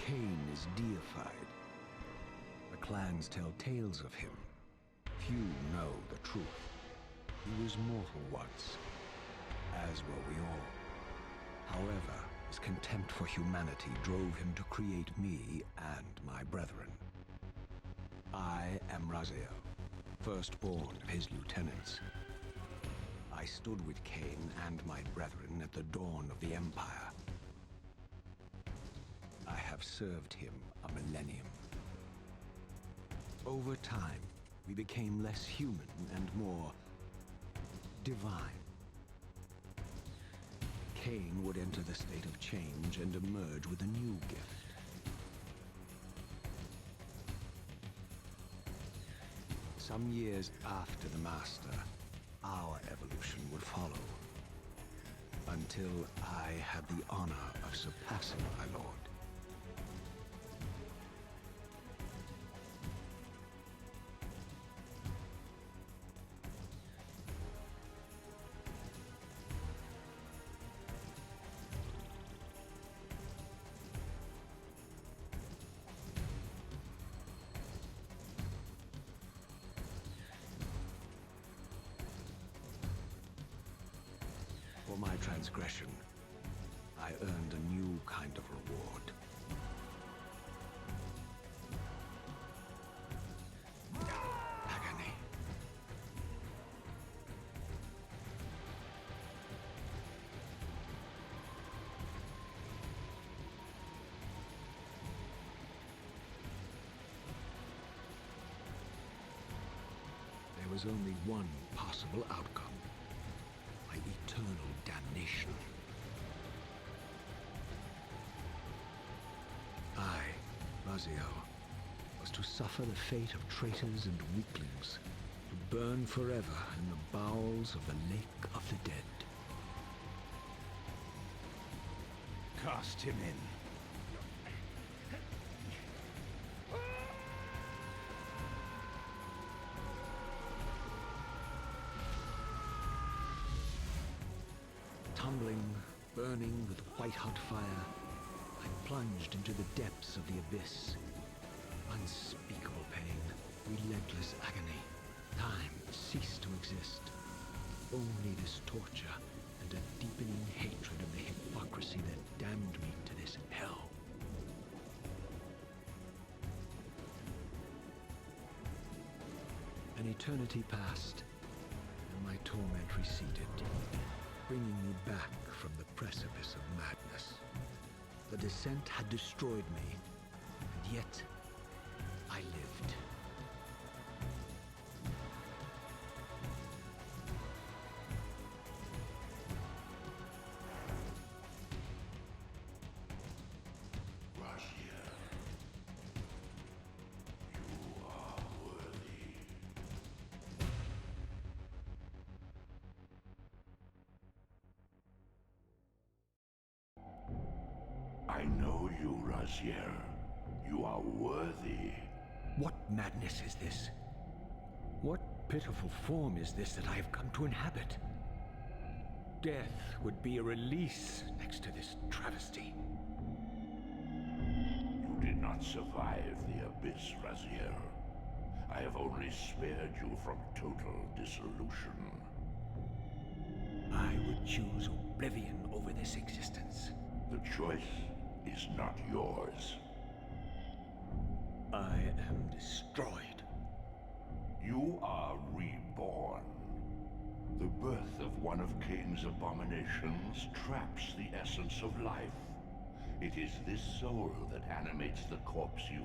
Kain is deified. The clans tell tales of him. Few know the truth. He was mortal once, as were we all. However, his contempt for humanity drove him to create me and my brethren. I am Raziel, firstborn of his lieutenants. I stood with Kain and my brethren at the dawn of the Empire. I have served him a millennium. Over time, we became less human and more divine. Kain would enter the state of change and emerge with a new gift. Some years after the Master, our evolution would follow, until I had the honor of surpassing my lord. For my transgression, I earned a new kind of reward. Agony. There was only one possible outcome. My eternal damnation. I, Raziel, was to suffer the fate of traitors and weaklings, to burn forever in the bowels of the Lake of the Dead. Cast him in. Tumbling, burning with white-hot fire, I plunged into the depths of the abyss. Unspeakable pain, relentless agony. Time ceased to exist. Only this torture and a deepening hatred of the hypocrisy that damned me to this hell. An eternity passed, and my torment receded, bringing me back from the precipice of madness. The descent had destroyed me, and yet I lived. Raziel, you are worthy. I know you, Raziel. You are worthy. What madness is this? What pitiful form is this that I have come to inhabit? Death would be a release next to this travesty. You did not survive the abyss, Raziel. I have only spared you from total dissolution. I would choose oblivion over this existence. The choice is not yours. I am destroyed. You are reborn. The birth of one of Kain's abominations traps the essence of life. It is this soul that animates the corpse you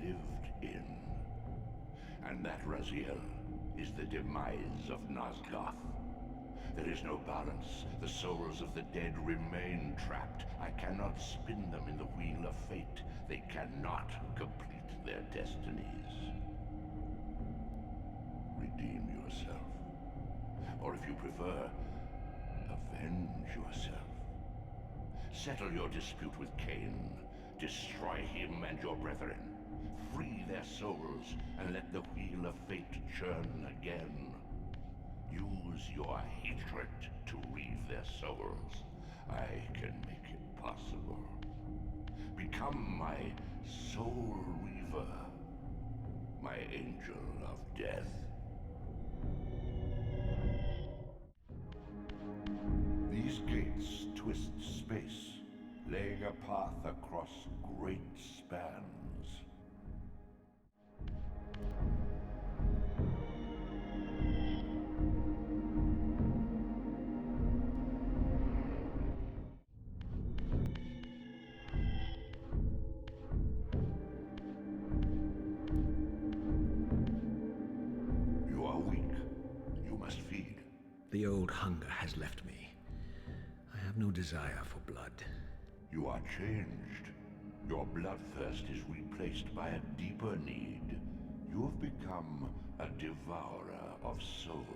lived in. And that, Raziel, is the demise of Nosgoth. There is no balance. The souls of the dead remain trapped. I cannot spin them in the wheel of fate. They cannot complete their destinies. Redeem yourself. Or if you prefer, avenge yourself. Settle your dispute with Kain. Destroy him and your brethren. Free their souls and let the wheel of fate churn again. Use your hatred to reave their souls. I can make it possible. Become my soul reaver, my angel of death. These gates twist space, laying a path across great spans. You are weak. You must feed. The old hunger has left me. I have no desire for blood. You are changed. Your bloodthirst is replaced by a deeper need. You have become a devourer of souls.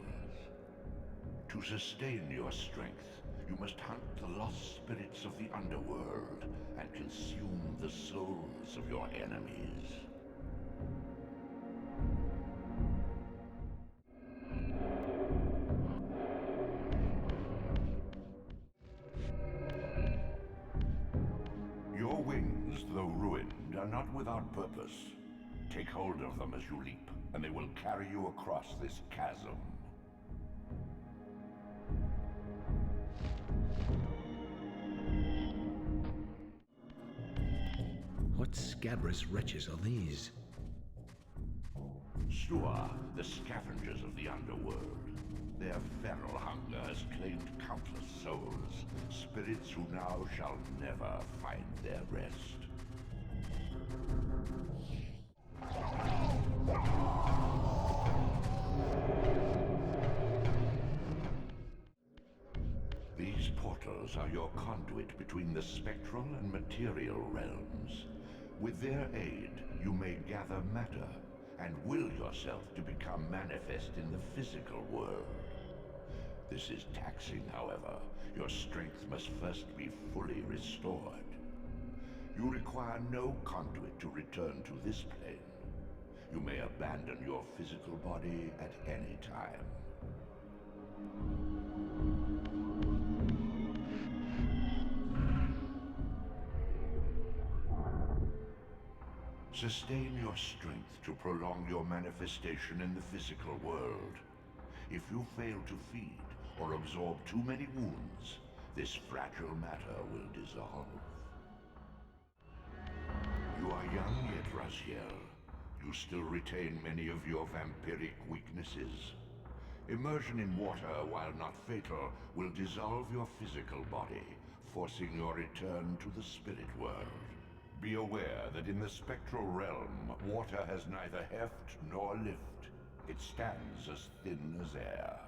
To sustain your strength, you must hunt the lost spirits of the underworld and consume the souls of your enemies. Your wings, though ruined, are not without purpose. Take hold of them as you leap, and they will carry you across this chasm. What scabrous wretches are these? Sluagh, the scavengers of the underworld. Their feral hunger has claimed countless souls, spirits who now shall never find their rest. These portals are your conduit between the spectral and material realms. With their aid, you may gather matter and will yourself to become manifest in the physical world. This is taxing, however. Your strength must first be fully restored. You require no conduit to return to this plane. You may abandon your physical body at any time. Sustain your strength to prolong your manifestation in the physical world. If you fail to feed or absorb too many wounds, this fragile matter will dissolve. You are young yet, Raziel. You still retain many of your vampiric weaknesses. Immersion in water, while not fatal, will dissolve your physical body, forcing your return to the spirit world. Be aware that in the spectral realm, water has neither heft nor lift. It stands as thin as air.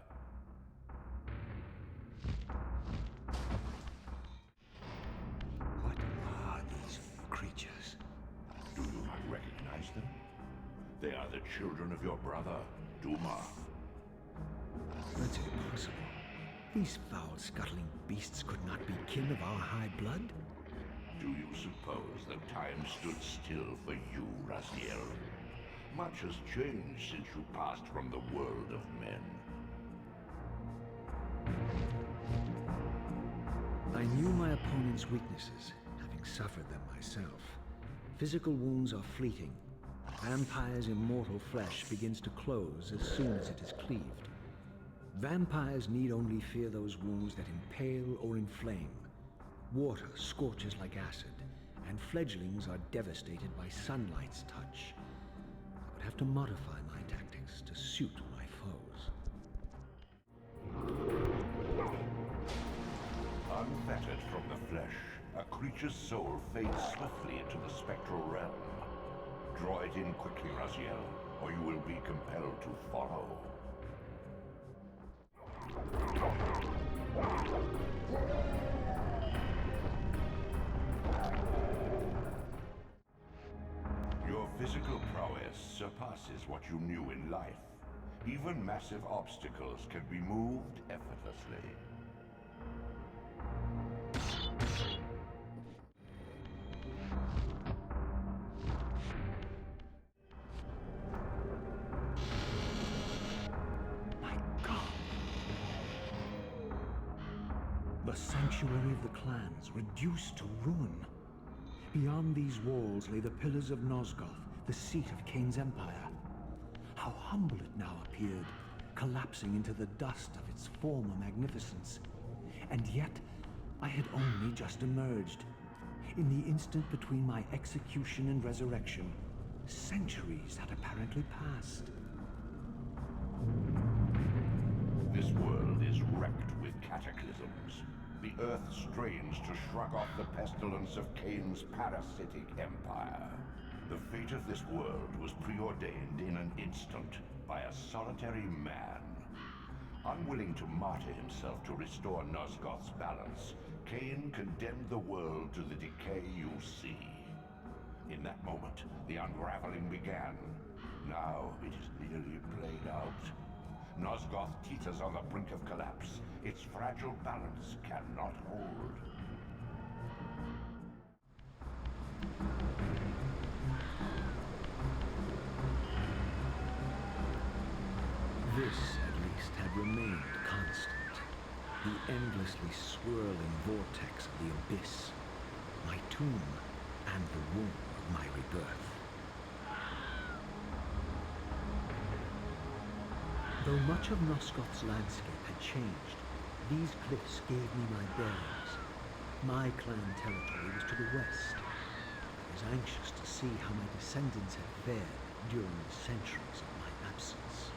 What are these creatures? Do you not recognize them? They are the children of your brother, Dumah. That's impossible. These foul, scuttling beasts could not be kin of our high blood? Do you suppose that time stood still for you, Raziel? Much has changed since you passed from the world of men. I knew my opponent's weaknesses, having suffered them myself. Physical wounds are fleeting. Vampire's immortal flesh begins to close as soon as it is cleaved. Vampires need only fear those wounds that impale or inflame. Water scorches like acid, and fledglings are devastated by sunlight's touch. I would have to modify my tactics to suit my foes. Unfettered from the flesh, a creature's soul fades swiftly into the spectral realm. Draw it in quickly, Raziel, or you will be compelled to follow. Your physical prowess surpasses what you knew in life. Even massive obstacles can be moved effortlessly. My God! The sanctuary of the clans reduced to ruin. Beyond these walls lay the pillars of Nosgoth, the seat of Kain's empire. How humble it now appeared, collapsing into the dust of its former magnificence. And yet, I had only just emerged. In the instant between my execution and resurrection, centuries had apparently passed. This world is wrecked with cataclysms. The earth strains to shrug off the pestilence of Kain's parasitic empire. The fate of this world was preordained in an instant by a solitary man. Unwilling to martyr himself to restore Nosgoth's balance, Kain condemned the world to the decay you see. In that moment, the unraveling began. Now it is nearly played out. Nosgoth teeters on the brink of collapse. Its fragile balance cannot hold. This, at least, had remained constant. The endlessly swirling vortex of the abyss. My tomb and the womb of my rebirth. Though much of Nosgoth's landscape had changed, these cliffs gave me my bearings. My clan territory was to the west. I was anxious to see how my descendants had fared during the centuries of my absence.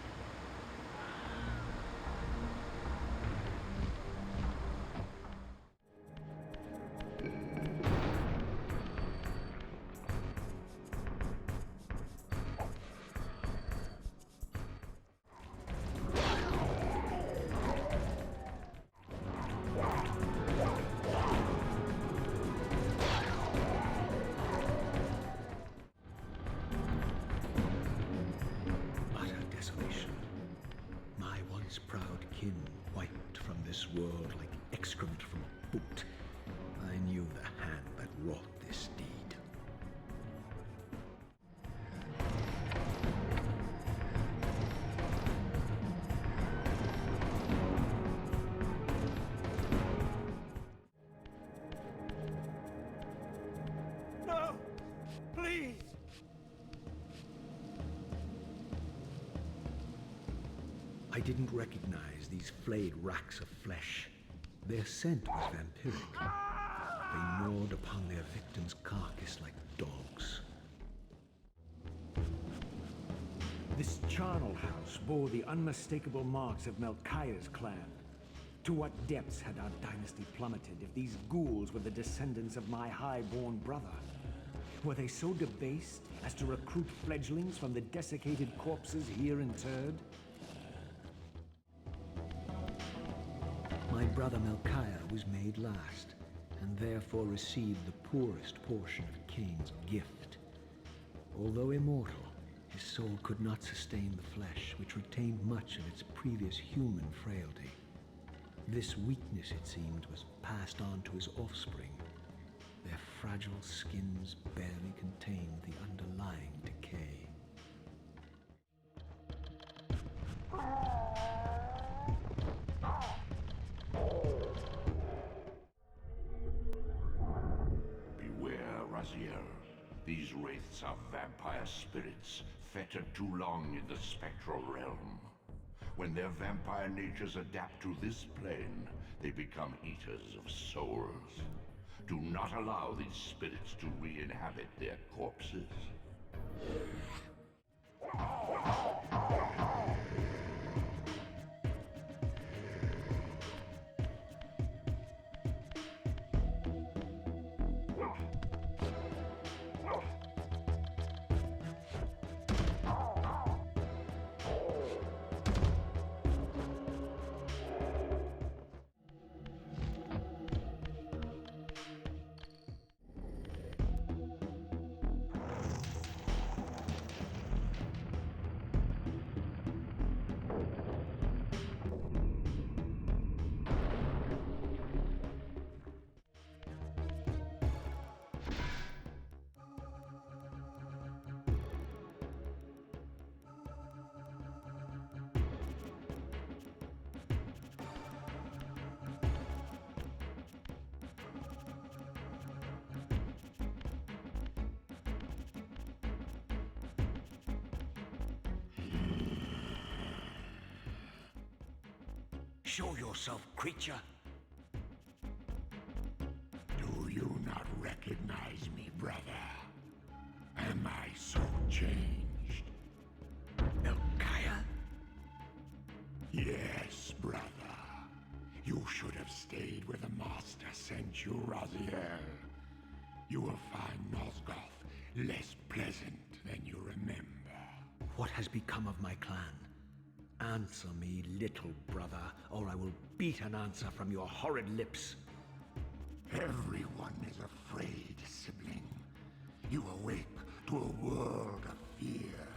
Proud kin wiped from this world like excrement from a boot. I knew the hand that wrought this deed. No! Please! I didn't recognize these flayed racks of flesh. Their scent was vampiric. They gnawed upon their victim's carcass like dogs. This charnel house bore the unmistakable marks of Melchiah's clan. To what depths had our dynasty plummeted if these ghouls were the descendants of my high-born brother? Were they so debased as to recruit fledglings from the desiccated corpses here interred? My brother Melchiah was made last, and therefore received the poorest portion of Kain's gift. Although immortal, his soul could not sustain the flesh, which retained much of its previous human frailty. This weakness, it seemed, was passed on to his offspring. Their fragile skins barely contained the underlying decay. Beware, Raziel. These wraiths are vampire spirits, fettered too long in the spectral realm. When their vampire natures adapt to this plane, they become eaters of souls. Do not allow these spirits to re-inhabit their corpses. Show yourself, creature. Do you not recognize me, brother? Am I so changed? Melchiah? Yes, brother. You should have stayed where the Master sent you, Raziel. You will find Nosgoth less pleasant than you remember. What has become of my clan? Answer me, little brother, or I will beat an answer from your horrid lips. Everyone is afraid, sibling. You awake to a world of fear.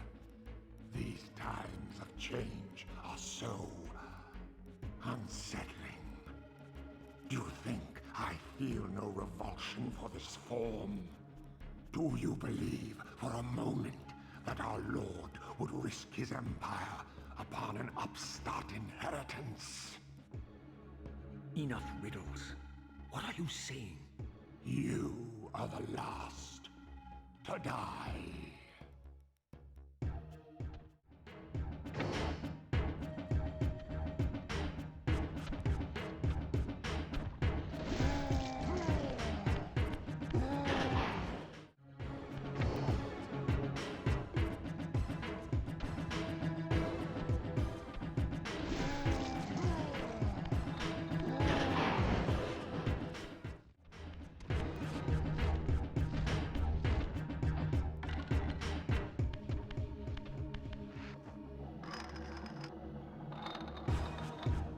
These times of change are so unsettling. Do you think I feel no revulsion for this form? Do you believe for a moment that our Lord would risk his empire upon an upstart inheritance? Enough riddles. What are you saying? You are the last to die.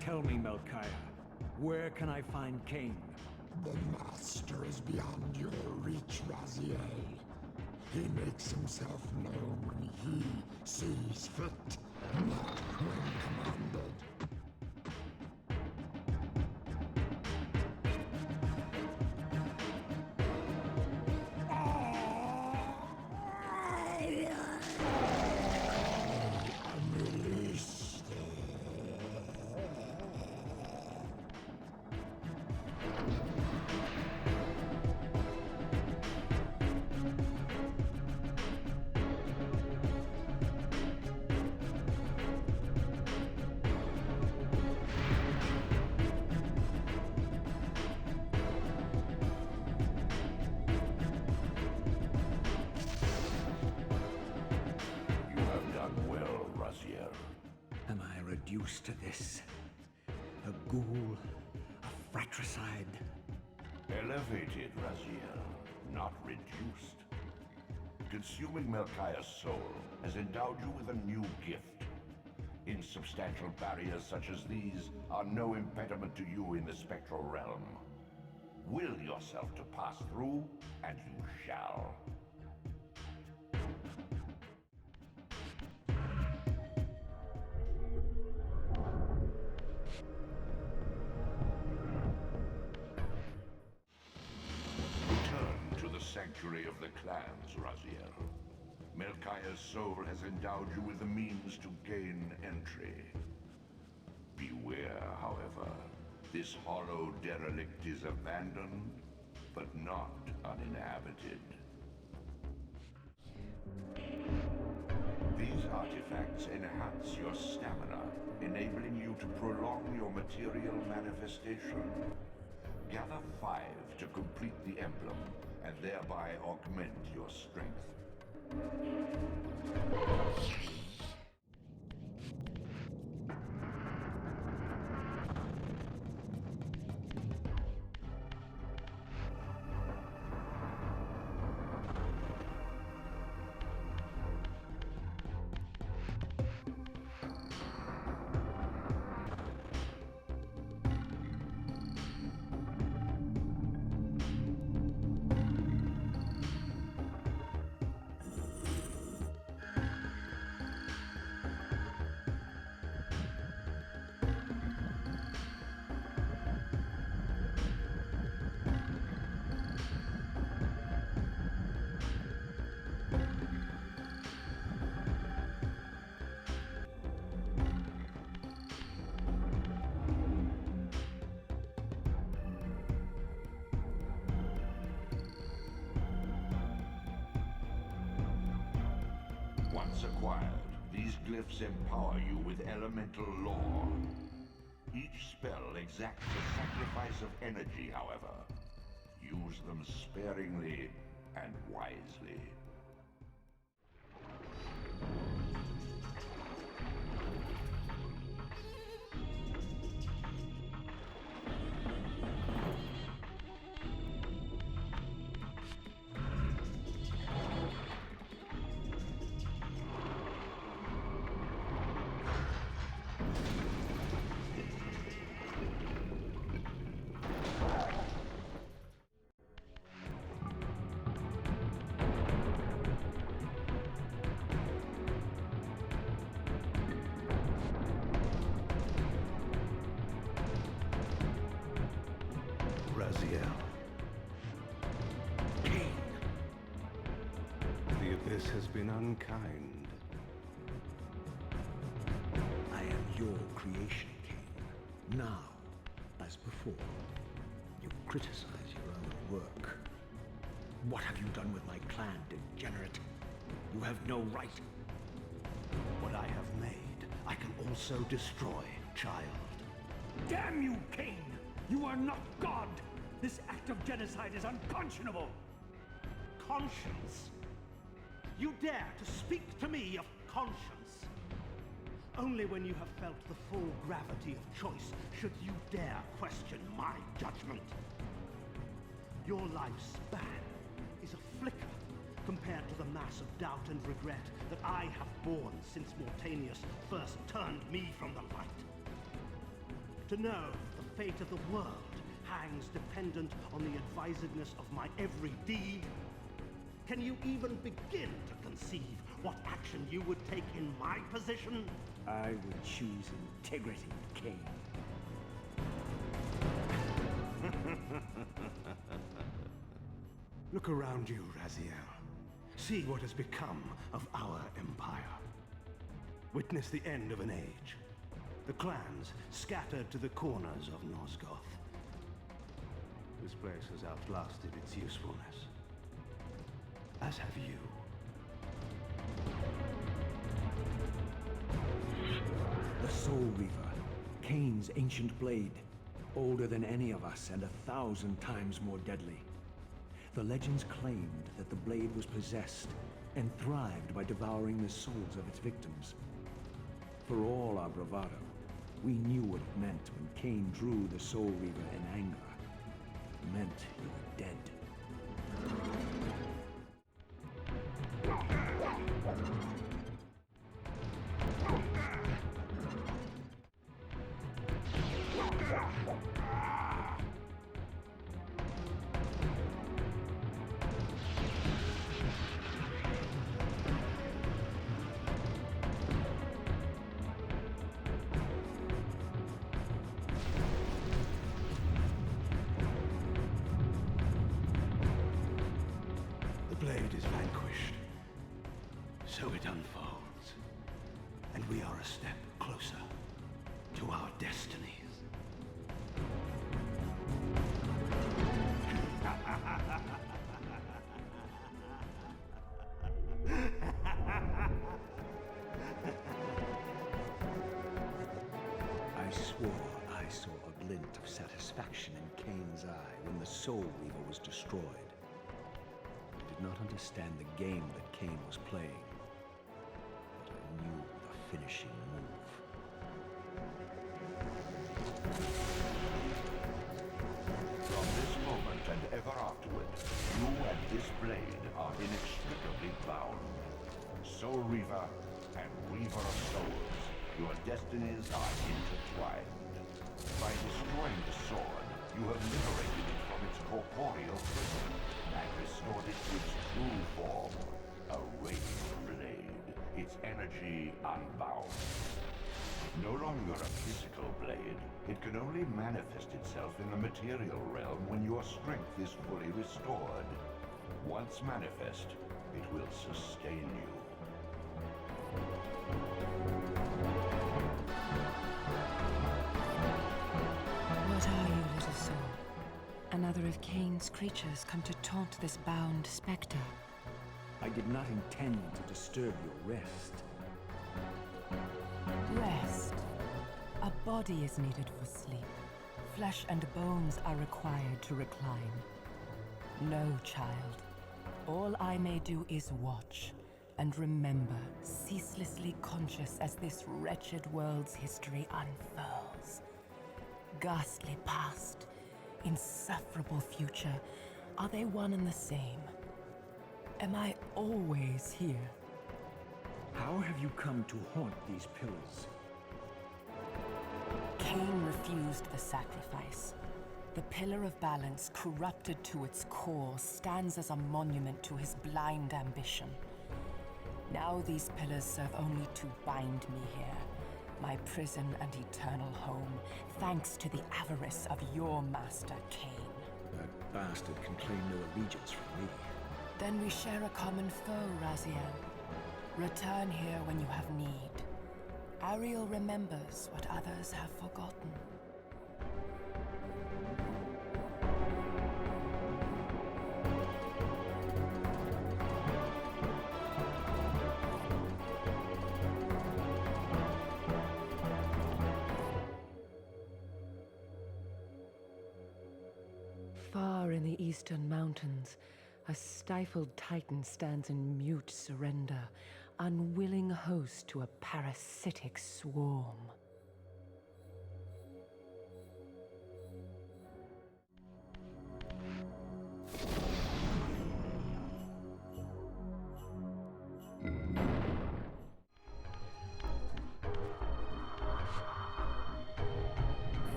Tell me, Melchiah, where can I find Kain? The Master is beyond your reach, Raziel. He makes himself known when he sees fit, not when commanded. Am I reduced to this? A ghoul? A fratricide? Elevated, Raziel, not reduced. Consuming Melchiah's soul has endowed you with a new gift. Insubstantial barriers such as these are no impediment to you in the spectral realm. Will yourself to pass through, and you shall. Sanctuary of the clans, Raziel. Melchiah's soul has endowed you with the means to gain entry. Beware, however, this hollow derelict is abandoned, but not uninhabited. These artifacts enhance your stamina, enabling you to prolong your material manifestation. Gather 5 to complete the emblem, and thereby augment your strength. Once acquired, these glyphs empower you with elemental lore. Each spell exacts a sacrifice of energy, however. Use them sparingly and wisely. Raziel. Kain! The Abyss has been unkind. I am your creation, Kain. Now, as before, you criticize your own work. What have you done with my clan, degenerate? You have no right. What I have made, I can also destroy, child. Damn you, Kain! You are not God! This act of genocide is unconscionable! Conscience? You dare to speak to me of conscience? Only when you have felt the full gravity of choice should you dare question my judgment. Your life's span is a flicker compared to the mass of doubt and regret that I have borne since Mortanius first turned me from the light. To know the fate of the world hangs dependent on the advisedness of my every deed? Can you even begin to conceive what action you would take in my position? I would choose integrity, Kain. Look around you, Raziel. See what has become of our empire. Witness the end of an age. The clans scattered to the corners of Nosgoth. This place has outlasted its usefulness. As have you. The Soul Reaver, Kain's ancient blade, older than any of us and 1,000 times more deadly. The legends claimed that the blade was possessed and thrived by devouring the souls of its victims. For all our bravado, we knew what it meant when Kain drew the Soul Reaver in anger. It meant you were dead. The blade is vanquished. So it unfolds. And we are a step closer to our destinies. I swore I saw a glint of satisfaction in Kain's eye when the Soul Reaver was destroyed. I did not understand the game that Kain was playing, but I knew the finishing move. From this moment and ever afterward, you and this blade are inextricably bound. Soul Reaver and Weaver of Souls, your destinies are intertwined. By destroying the sword, you have liberated it from its corporeal prison and restored it to its true form, a Wraith blade, its energy unbound. No longer a physical blade, it can only manifest itself in the material realm when your strength is fully restored. Once manifest, it will sustain you. What are you, little soul? Another of Kain's creatures come to taunt this bound spectre. I did not intend to disturb your rest. Rest. A body is needed for sleep. Flesh and bones are required to recline. No, child. All I may do is watch and remember, ceaselessly conscious as this wretched world's history unfurls. Ghastly past, insufferable future, are they one and the same? Am I always here? How have you come to haunt these pillars? Kain refused the sacrifice. The Pillar of Balance, corrupted to its core, stands as a monument to his blind ambition. Now these pillars serve only to bind me here, my prison and eternal home, thanks to the avarice of your master, Kain. That bastard can claim no allegiance from me. Then we share a common foe, Raziel. Return here when you have need. Ariel remembers what others have forgotten. Far in the eastern mountains, a stifled titan stands in mute surrender, unwilling host to a parasitic swarm.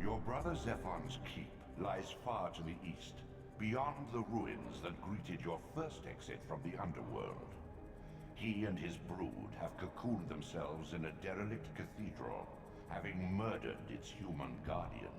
Your brother Zephon's keep lies far to the east, beyond the ruins that greeted your first exit from the underworld. He and his brood have cocooned themselves in a derelict cathedral, having murdered its human guardians.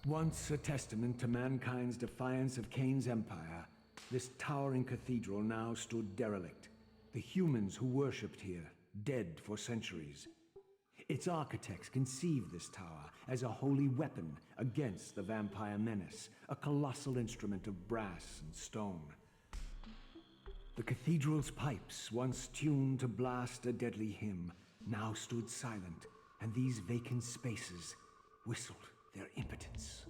Once a testament to mankind's defiance of Kain's empire, this towering cathedral now stood derelict. The humans who worshipped here, dead for centuries. Its architects conceived this tower as a holy weapon against the vampire menace, a colossal instrument of brass and stone. The cathedral's pipes, once tuned to blast a deadly hymn, now stood silent, and these vacant spaces whistled their impotence.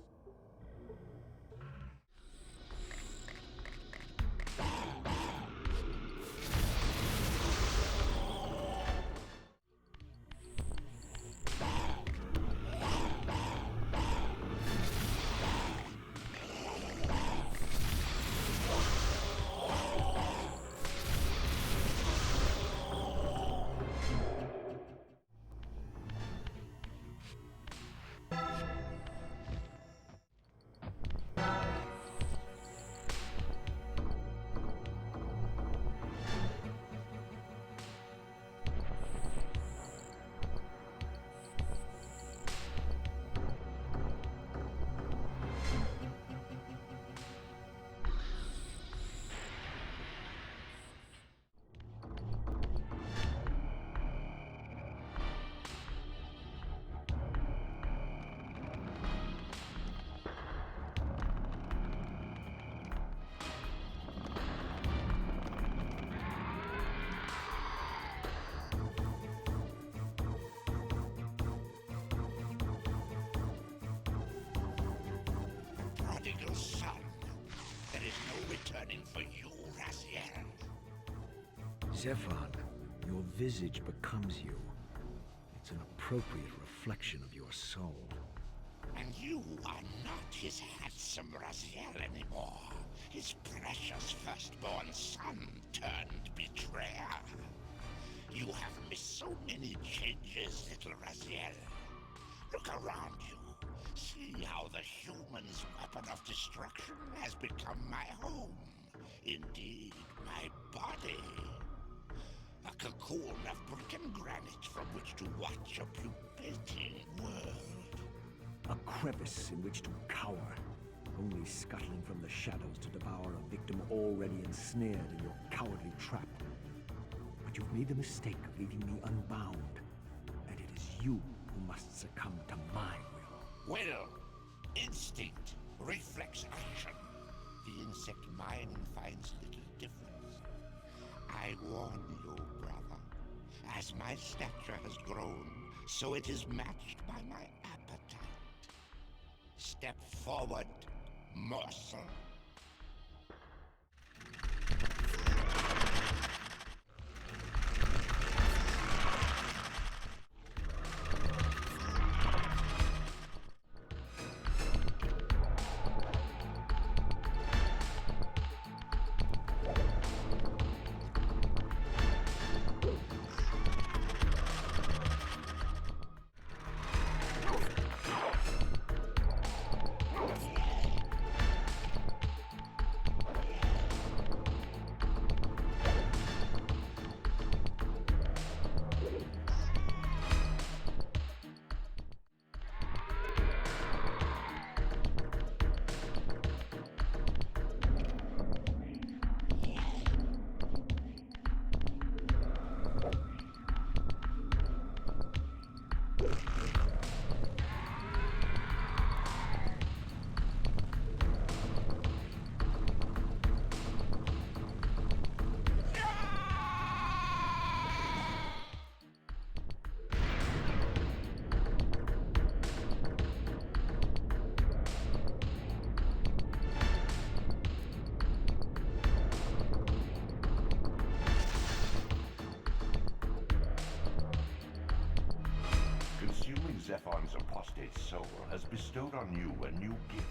Son, there is no returning for you, Raziel. Zephon, your visage becomes you. It's an appropriate reflection of your soul. And you are not his handsome Raziel anymore. His precious firstborn son turned betrayer. You have missed so many changes, little Raziel. Look around you. See how the human's weapon of destruction has become my home. Indeed, my body. A cocoon of brick and granite from which to watch a pupility world. A crevice in which to cower, only scuttling from the shadows to devour a victim already ensnared in your cowardly trap. But you've made the mistake of leaving me unbound, and it is you who must succumb to my will. Will, instinct, reflex action. The insect mind finds little difference. I warn you, brother. As my stature has grown, so it is matched by my appetite. Step forward, morsel. Zephon's apostate soul has bestowed on you a new gift.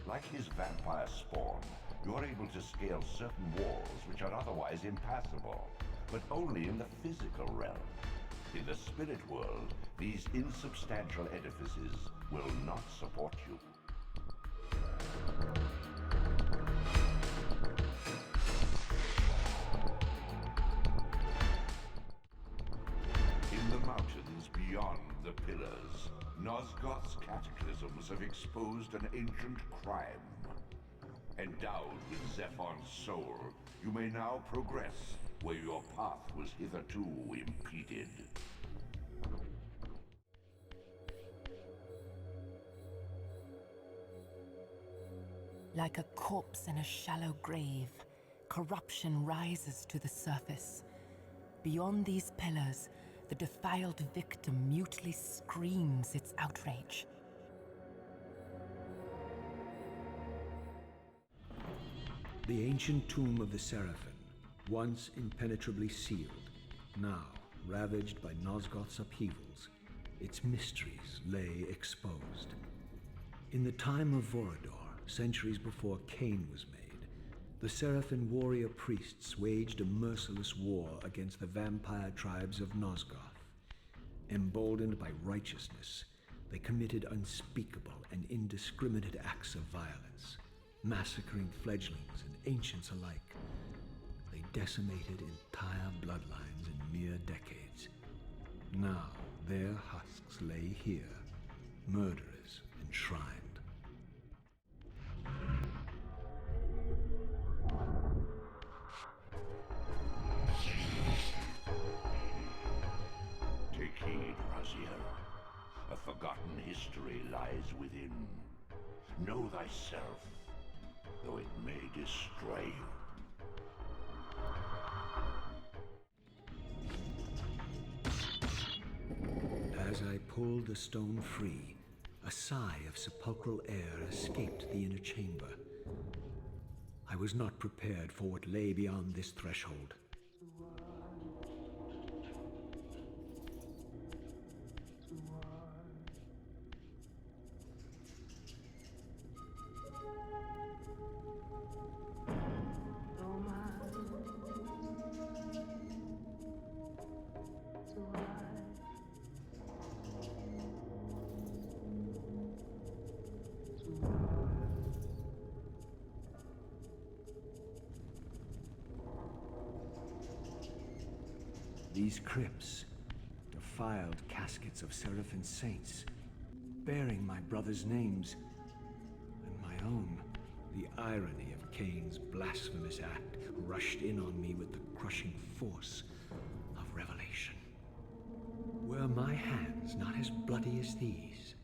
Like his vampire spawn, you're able to scale certain walls which are otherwise impassable, but only in the physical realm. In the spirit world, these insubstantial edifices will not support you. In the mountains beyond the pillars, Nosgoth's cataclysms have exposed an ancient crime. Endowed with Zephon's soul, you may now progress where your path was hitherto impeded. Like a corpse in a shallow grave, corruption rises to the surface. Beyond these pillars, the defiled victim mutely screams its outrage. The ancient tomb of the Sarafan, once impenetrably sealed, now ravaged by Nosgoth's upheavals, its mysteries lay exposed. In the time of Vorador, centuries before Kain was made, the Sarafan warrior priests waged a merciless war against the vampire tribes of Nosgoth. Emboldened by righteousness, they committed unspeakable and indiscriminate acts of violence, massacring fledglings and ancients alike. They decimated entire bloodlines in mere decades. Now their husks lay here, murderers enshrined. Take heed, Raziel. A forgotten history lies within. Know thyself, though it may destroy you. As I pulled the stone free, a sigh of sepulchral air escaped the inner chamber. I was not prepared for what lay beyond this threshold. These crypts, defiled caskets of Sarafan saints, bearing my brother's names, and my own. The irony of Kain's blasphemous act rushed in on me with the crushing force of revelation. Were my hands not as bloody as these?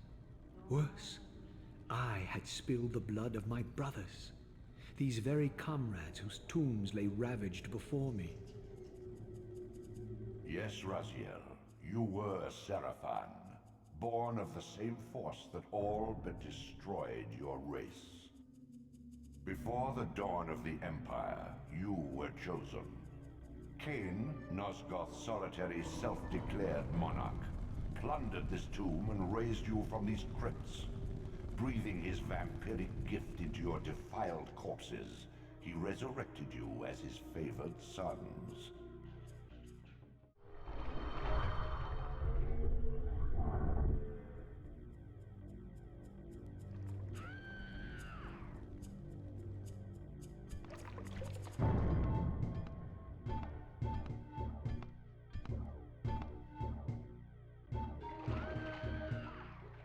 Worse, I had spilled the blood of my brothers, these very comrades whose tombs lay ravaged before me. Yes, Raziel, you were a Sarafan, born of the same force that all but destroyed your race. Before the dawn of the Empire, you were chosen. Kain, Nosgoth's solitary self-declared monarch, plundered this tomb and raised you from these crypts. Breathing his vampiric gift into your defiled corpses, he resurrected you as his favored sons.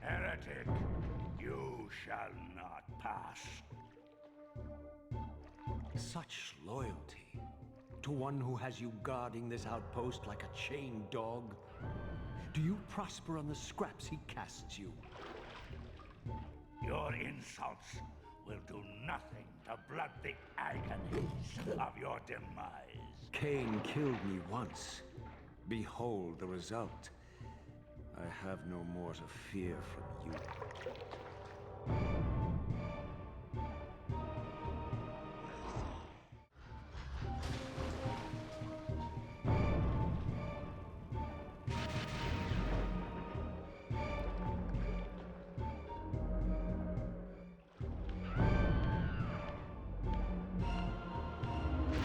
Heretic, you shall not pass. Such loyalty to one who has you guarding this outpost like a chained dog? Do you prosper on the scraps he casts you? Your insults will do nothing to blunt the agonies of your demise. Kain killed me once. Behold the result. I have no more to fear from you.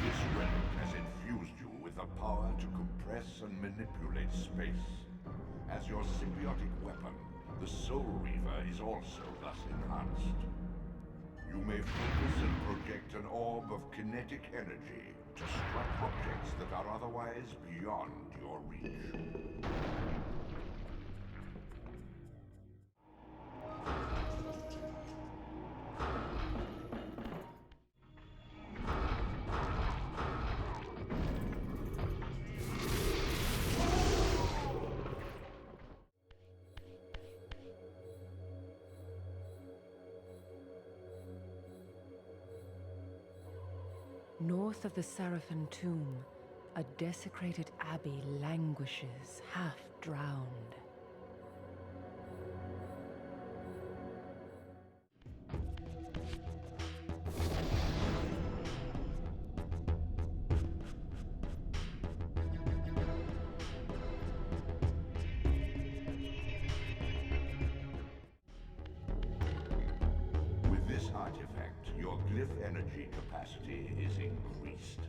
This relic has infused you with the power to compress and manipulate space. As your symbiotic weapon, the Soul Reaver is also thus enhanced. You may focus and project an orb of kinetic energy to strike objects that are otherwise beyond your reach. North of the Sarafan tomb, a desecrated abbey languishes, half drowned. With this artifact, your glyph energy capacity is increased.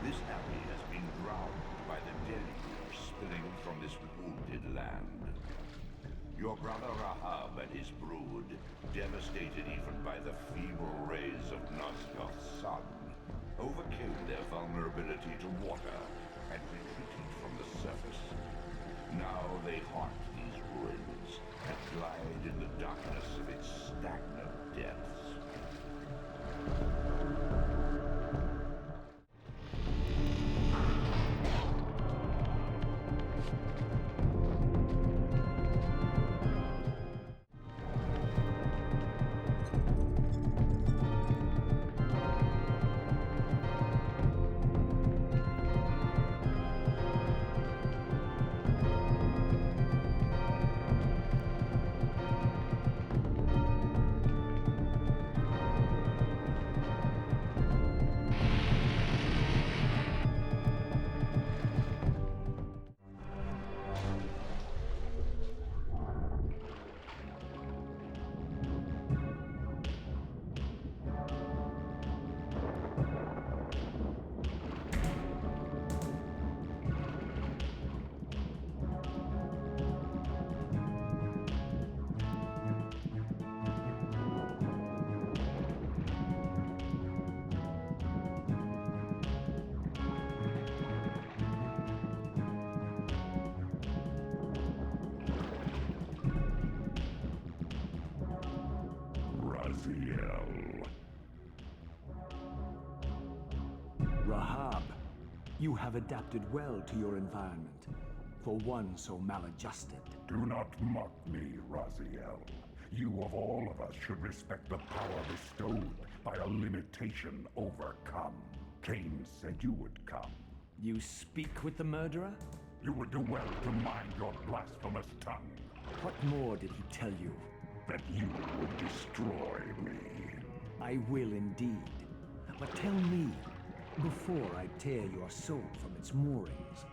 This abbey has been drowned by the deluge spilling from this wounded land. Your brother Rahab and his brood, devastated even by the feeble rays of Nosgoth's sun, overcame their vulnerability to water and retreated from the surface. Now they haunt these ruins and glide in the darkness of its stagnant depths. Raziel. Rahab, you have adapted well to your environment, for one so maladjusted. Do not mock me, Raziel. You of all of us should respect the power bestowed by a limitation overcome. Kain said you would come. You speak with the murderer? You would do well to mind your blasphemous tongue. What more did he tell you? That you would destroy me. I will indeed. But tell me, before I tear your soul from its moorings,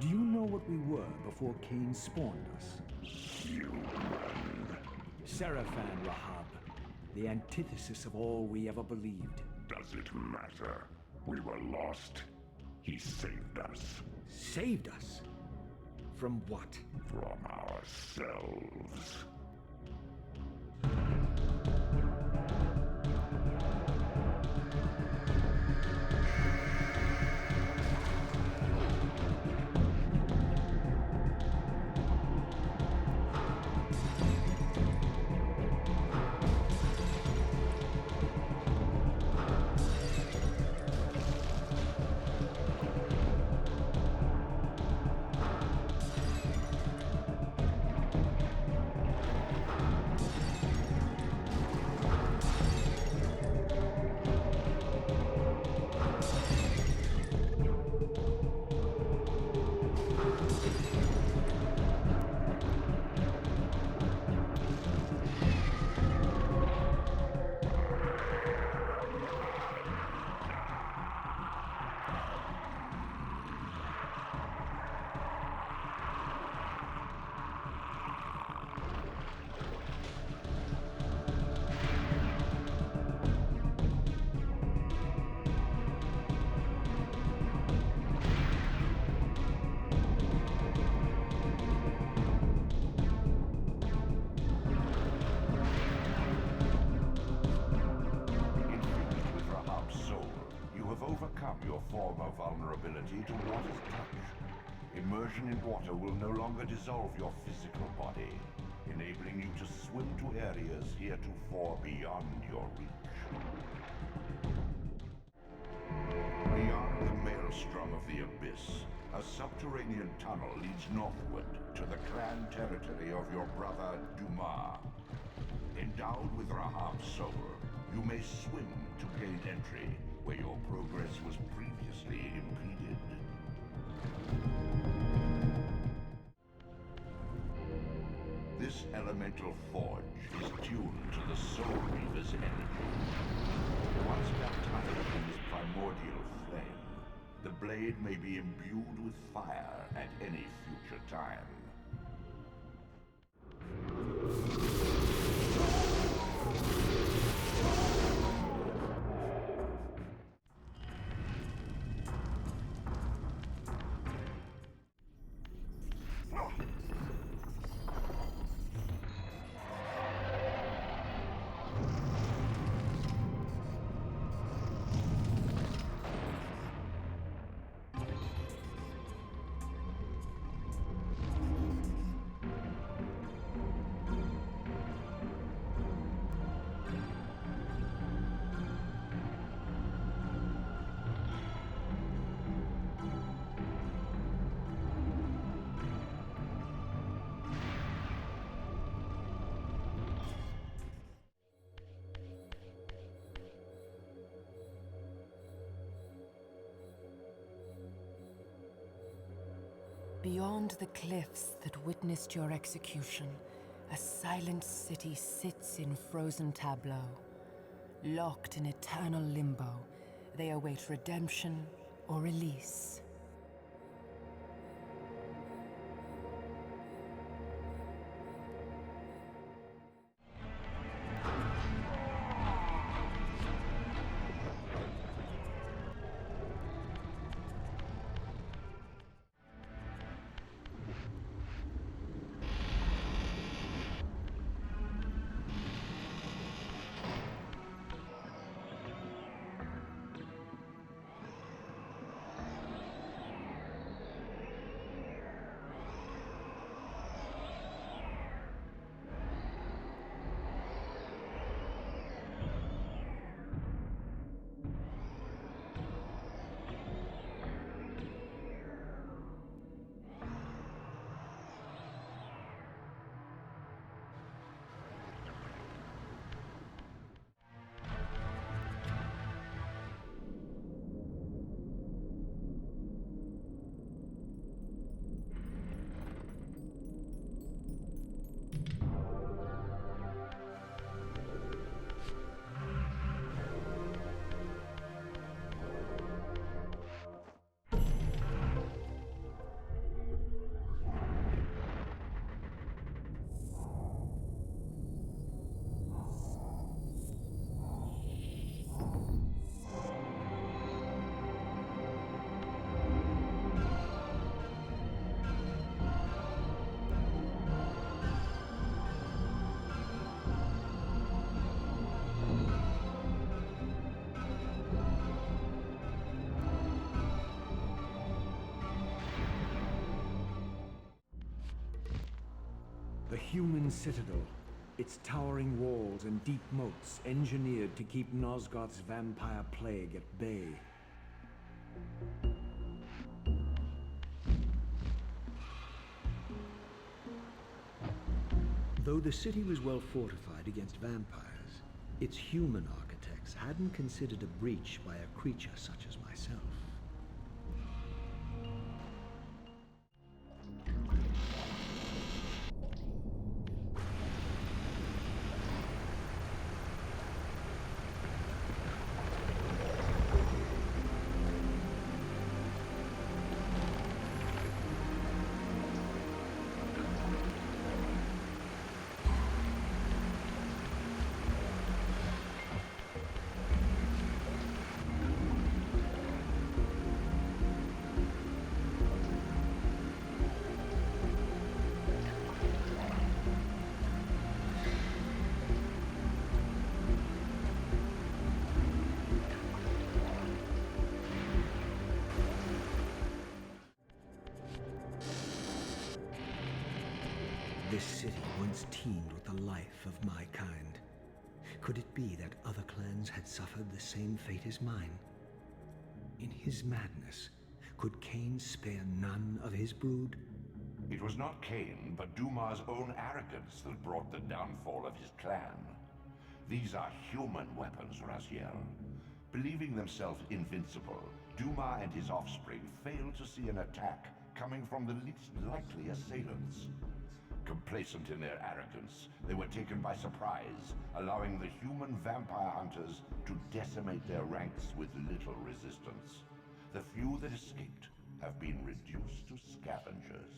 do you know what we were before Kain spawned us? Human. Sarafan, Rahab. The antithesis of all we ever believed. Does it matter? We were lost. He saved us. Saved us? From what? From ourselves. Your former vulnerability to water's touch. Immersion in water will no longer dissolve your physical body, enabling you to swim to areas heretofore beyond your reach. Beyond the maelstrom of the abyss, a subterranean tunnel leads northward to the clan territory of your brother Dumah. Endowed with Rahab's soul, you may swim to gain entry where your progress was previously impeded. This elemental forge is tuned to the Soul Reaver's energy. Once baptized in this primordial flame, the blade may be imbued with fire at any future time. Beyond the cliffs that witnessed your execution, a silent city sits in frozen tableau. Locked in eternal limbo, they await redemption or release. The human citadel, its towering walls and deep moats engineered to keep Nosgoth's vampire plague at bay. Though the city was well fortified against vampires, its human architects hadn't considered a breach by a creature such as myself. This city once teemed with the life of my kind. Could it be that other clans had suffered the same fate as mine? In his madness, could Kain spare none of his brood? It was not Kain, but Dumah's own arrogance that brought the downfall of his clan. These are human weapons, Raziel. Believing themselves invincible, Dumah and his offspring failed to see an attack coming from the least likely assailants. Complacent in their arrogance, they were taken by surprise, allowing the human vampire hunters to decimate their ranks with little resistance. The few that escaped have been reduced to scavengers.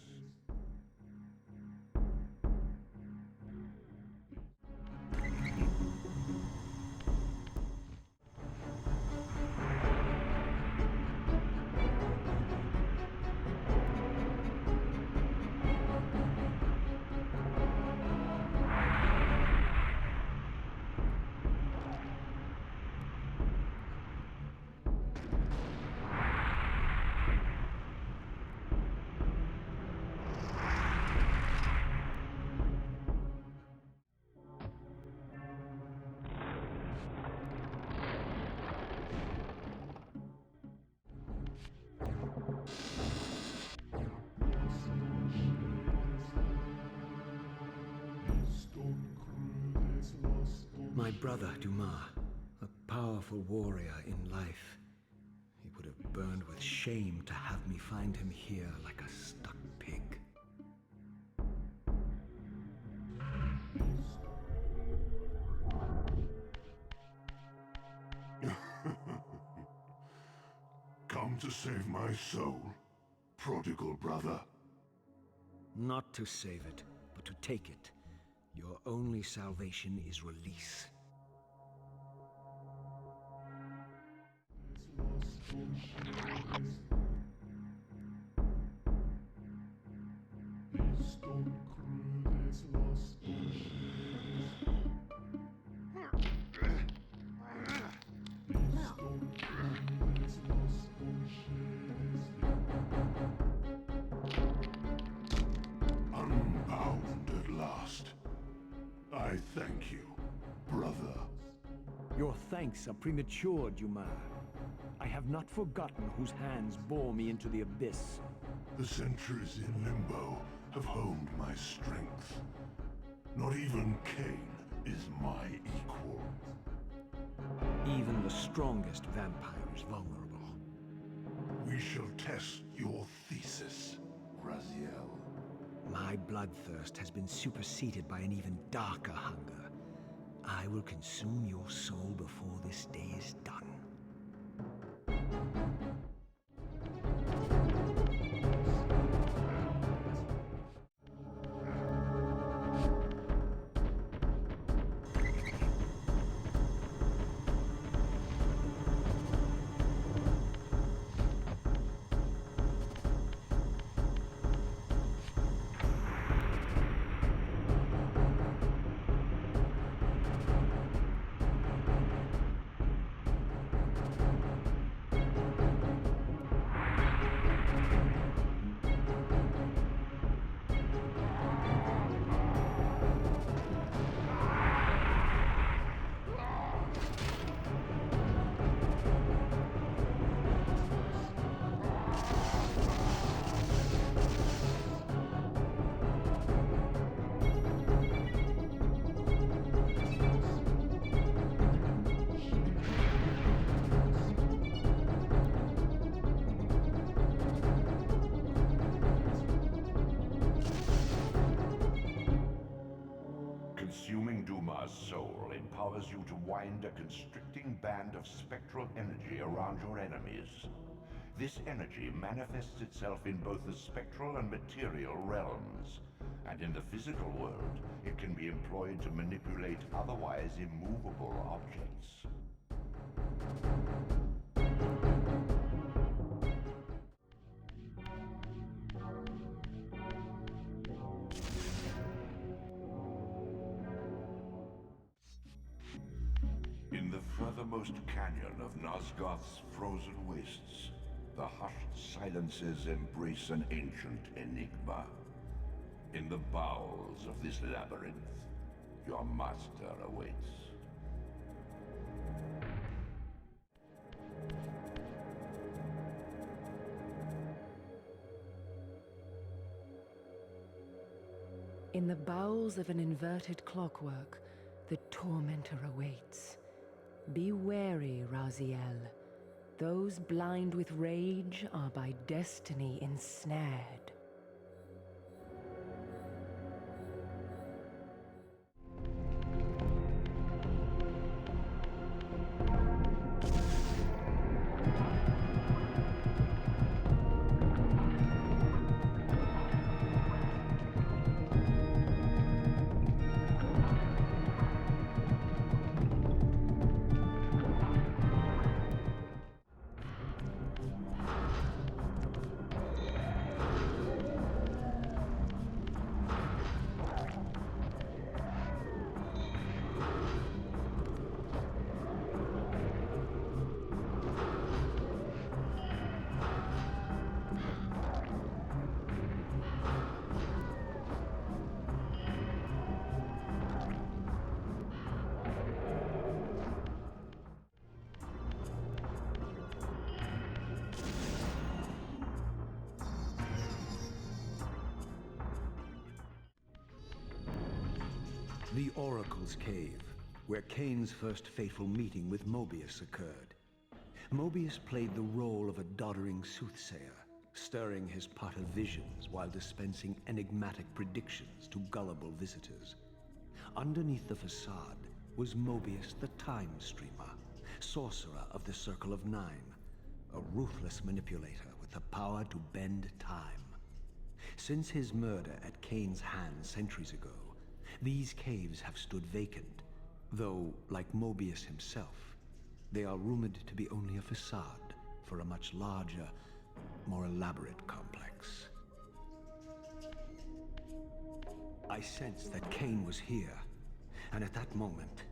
My brother, Dumah, a powerful warrior in life. He would have burned with shame to have me find him here like a stuck pig. Come to save my soul, prodigal brother. Not to save it, but to take it. Your only salvation is release. Unbound at last. I thank you, brother. Your thanks are premature, Dumah. I have not forgotten whose hands bore me into the abyss. The centuries in limbo have honed my strength. Not even Kain is my equal. Even the strongest vampire is vulnerable. We shall test your thesis, Raziel. My bloodthirst has been superseded by an even darker hunger. I will consume your soul before this day is done. Consuming Dumah's soul empowers you to wind a constricting band of spectral energy around your enemies. This energy manifests itself in both the spectral and material realms, and in the physical world, it can be employed to manipulate otherwise immovable objects. In the furthermost canyon of Nosgoth's frozen wastes, the hushed silences embrace an ancient enigma. In the bowels of this labyrinth, your master awaits. In the bowels of an inverted clockwork, the tormentor awaits. Be wary, Raziel. Those blind with rage are by destiny ensnared. The Oracle's Cave, where Kain's first fateful meeting with Mobius occurred. Mobius played the role of a doddering soothsayer, stirring his pot of visions while dispensing enigmatic predictions to gullible visitors. Underneath the facade was Mobius the Time Streamer, sorcerer of the Circle of Nine, a ruthless manipulator with the power to bend time. Since his murder at Kain's hands centuries ago, these caves have stood vacant, though, like Mobius himself, they are rumored to be only a facade for a much larger, more elaborate complex. I sensed that Kain was here, and at that moment,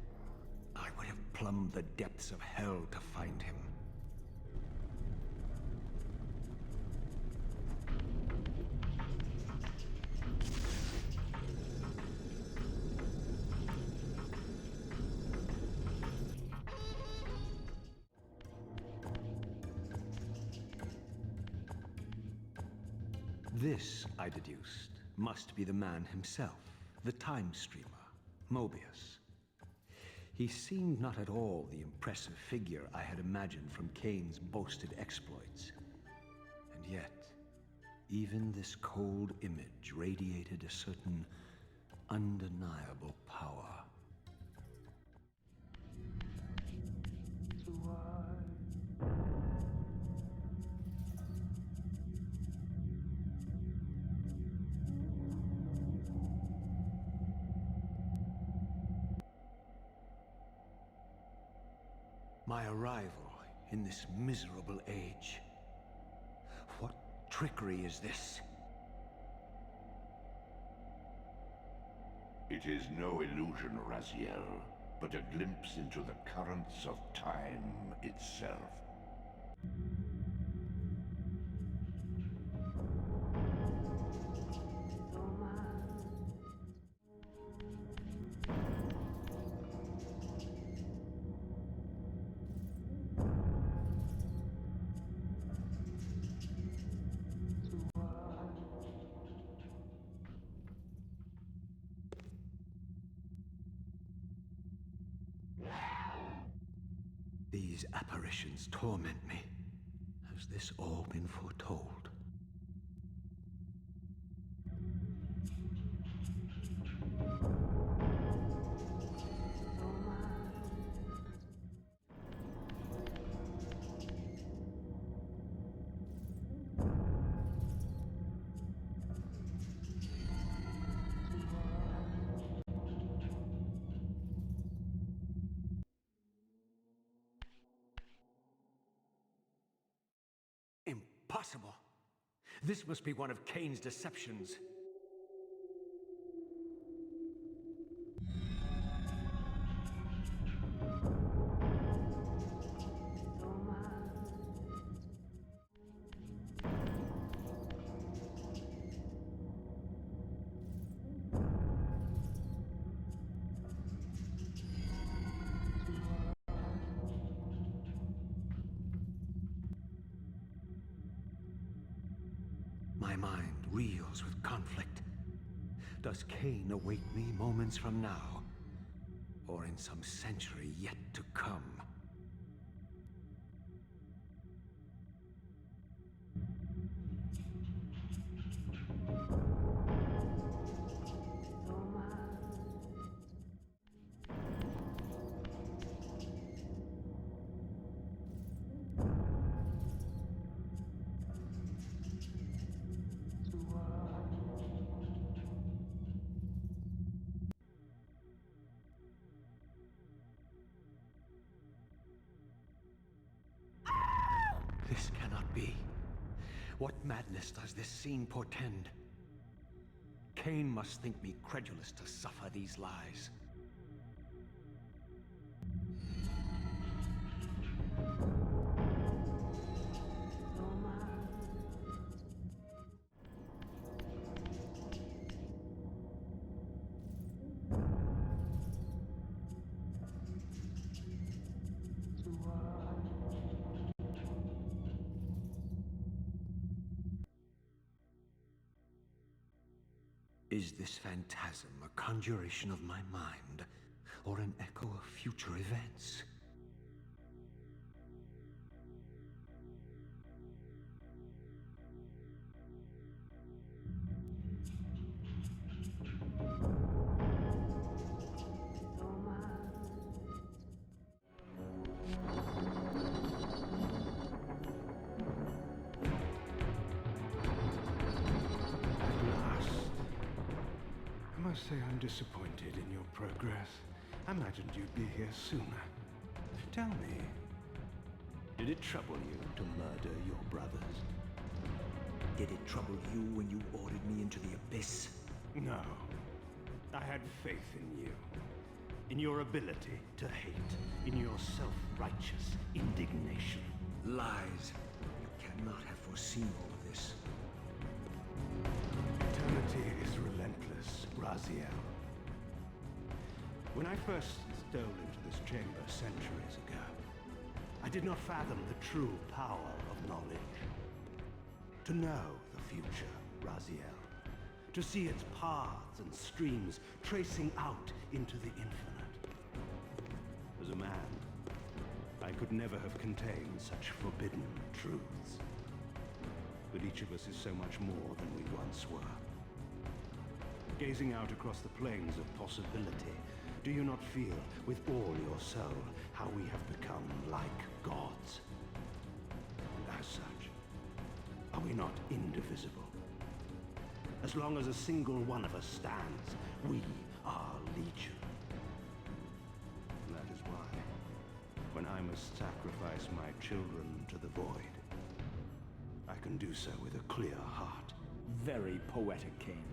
I would have plumbed the depths of hell to find him. This, I deduced, must be the man himself, the Time Streamer, Mobius. He seemed not at all the impressive figure I had imagined from Kain's boasted exploits. And yet, even this cold image radiated a certain undeniable power. My arrival in this miserable age. What trickery is this? It is no illusion, Raziel, but a glimpse into the currents of time itself. These apparitions torment me. Has this all been foretold? Impossible! This must be one of Kain's deceptions. My mind reels with conflict. Does Kain await me moments from now? Or in some century yet to come? This cannot be. What madness does this scene portend? Kain must think me credulous to suffer these lies. Is this phantasm a conjuration of my mind, or an echo of future events? say I'm disappointed in your progress. I imagined you'd be here sooner. Tell me, did it trouble you to murder your brothers? Did it trouble you when you ordered me into the abyss? No. I had faith in you. In your ability to hate. In your self-righteous indignation. Lies. You cannot have foreseen all of this. Eternity is relentless, Raziel. When I first stole into this chamber centuries ago, I did not fathom the true power of knowledge. To know the future, Raziel. To see its paths and streams tracing out into the infinite. As a man, I could never have contained such forbidden truths. But each of us is so much more than we once were. Gazing out across the plains of possibility, do you not feel with all your soul how we have become like gods? And as such, are we not indivisible? As long as a single one of us stands, we are legion. And that is why, when I must sacrifice my children to the void, I can do so with a clear heart. Very poetic, Kain.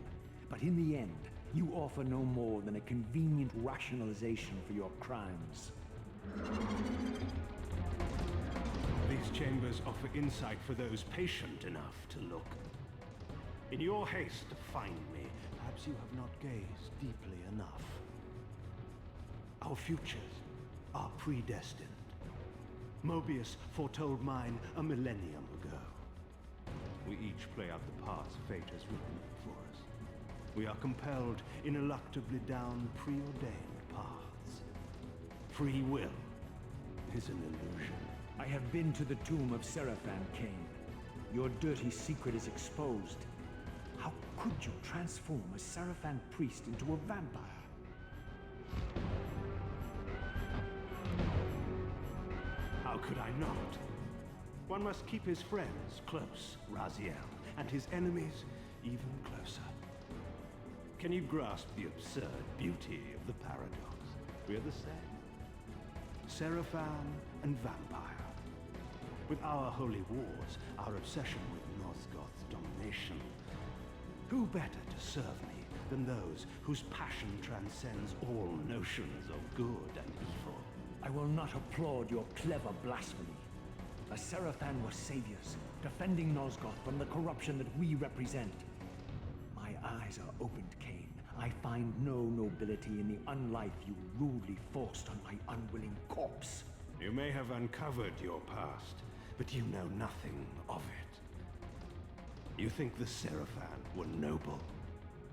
But in the end, you offer no more than a convenient rationalization for your crimes. These chambers offer insight for those patient enough to look. In your haste to find me, perhaps you have not gazed deeply enough. Our futures are predestined. Mobius foretold mine a millennium ago. We each play out the parts fate has written for us. We are compelled ineluctably down preordained paths. Free will is an illusion. I have been to the tomb of Sarafan, Kain. Your dirty secret is exposed. How could you transform a Sarafan priest into a vampire? How could I not? One must keep his friends close, Raziel, and his enemies even closer. Can you grasp the absurd beauty of the paradox? We're the same. Sarafan and vampire. With our holy wars, our obsession with Nosgoth's domination, who better to serve me than those whose passion transcends all notions of good and evil? I will not applaud your clever blasphemy. The Sarafan were saviors, defending Nosgoth from the corruption that we represent. My eyes are opened, Kain. I find no nobility in the unlife you rudely forced on my unwilling corpse. You may have uncovered your past, but you know nothing of it. You think the Sarafan were noble,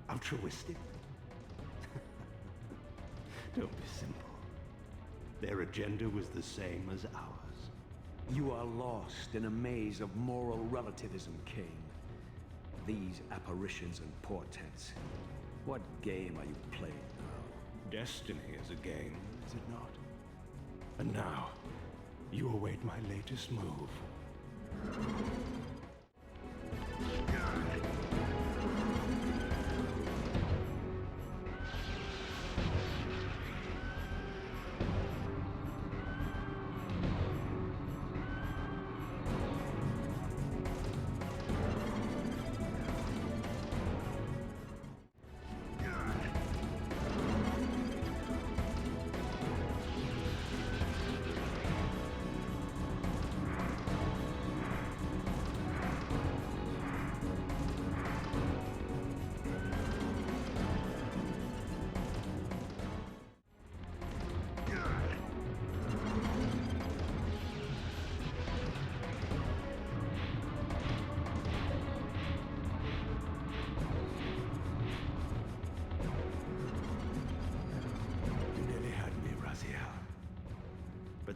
altruistic? Don't be simple. Their agenda was the same as ours. You are lost in a maze of moral relativism, Kain. These apparitions and portents. What game are you playing now? Destiny is a game, is it not? And now, you await my latest move.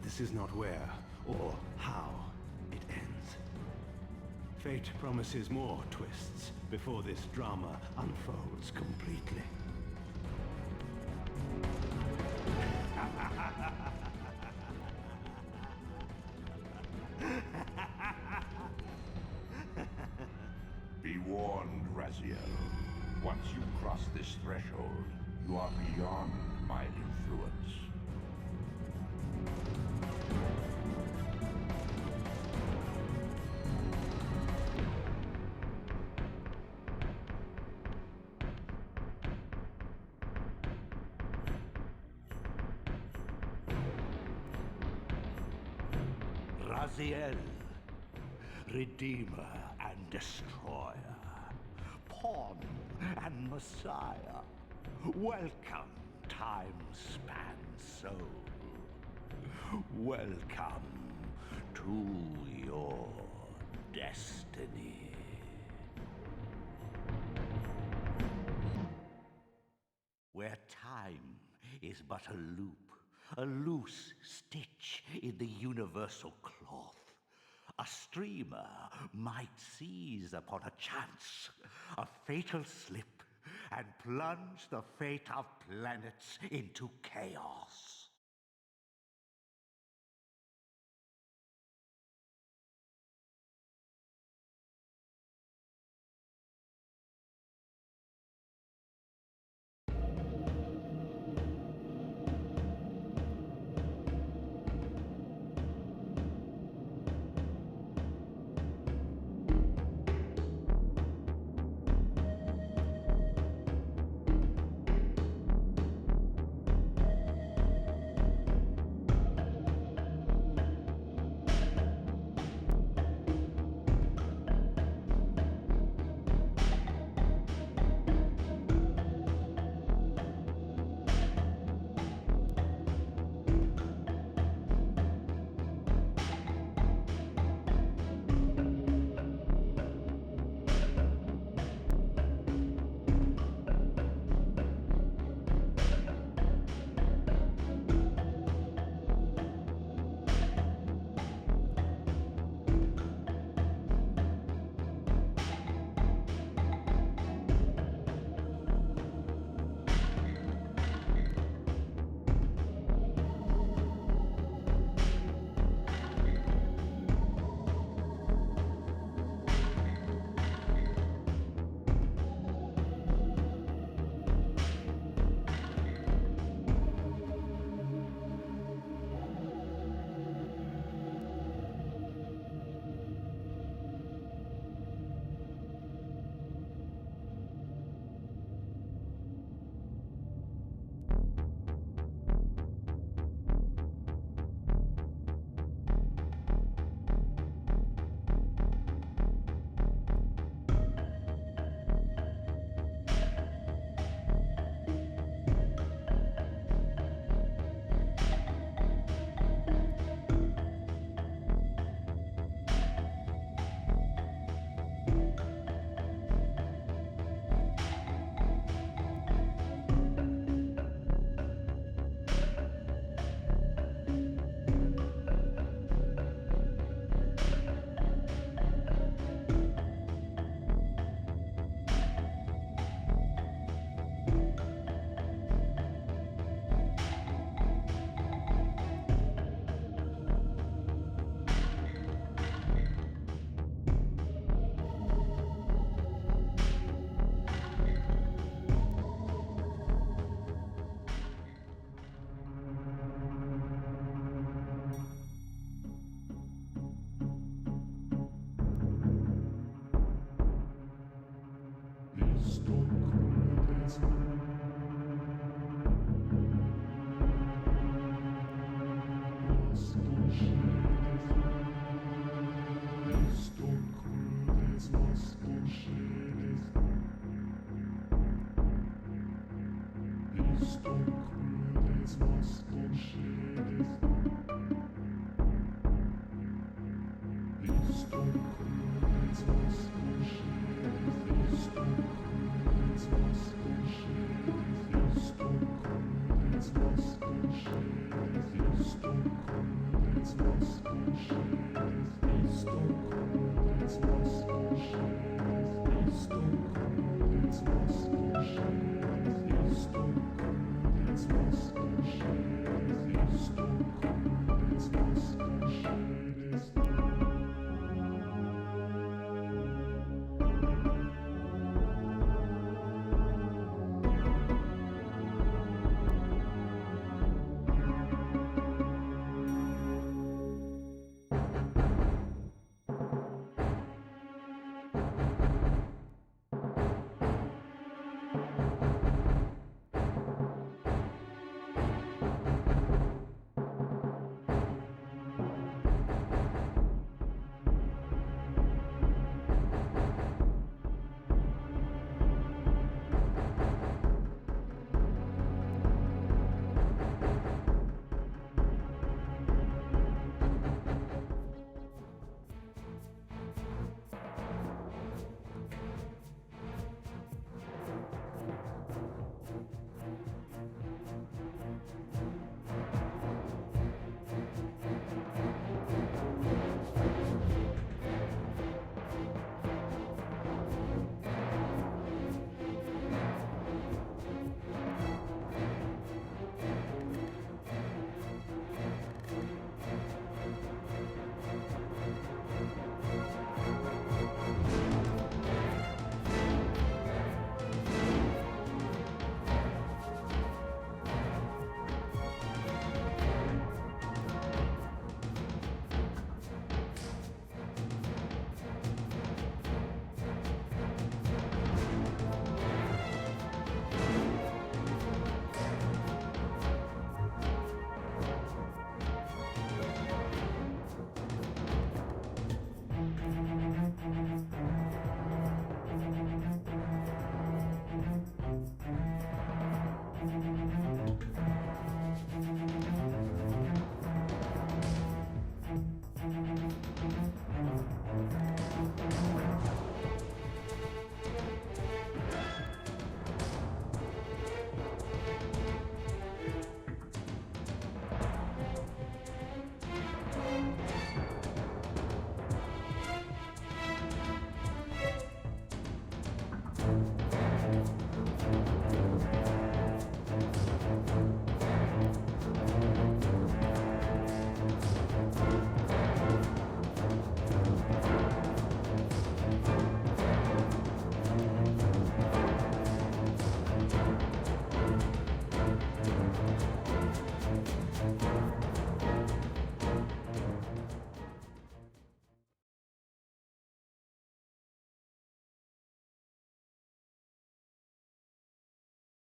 This is not where or how it ends. Fate promises more twists before this drama unfolds completely. Be warned, Raziel. Once you cross this threshold, You are beyond my influence. Raziel, Redeemer and Destroyer, Pawn and Messiah, welcome, time-span soul. Welcome to your destiny. Where time is but a loop, a loose stitch in the universal cloth, a streamer might seize upon a chance, a fatal slip, and plunge the fate of planets into chaos. It's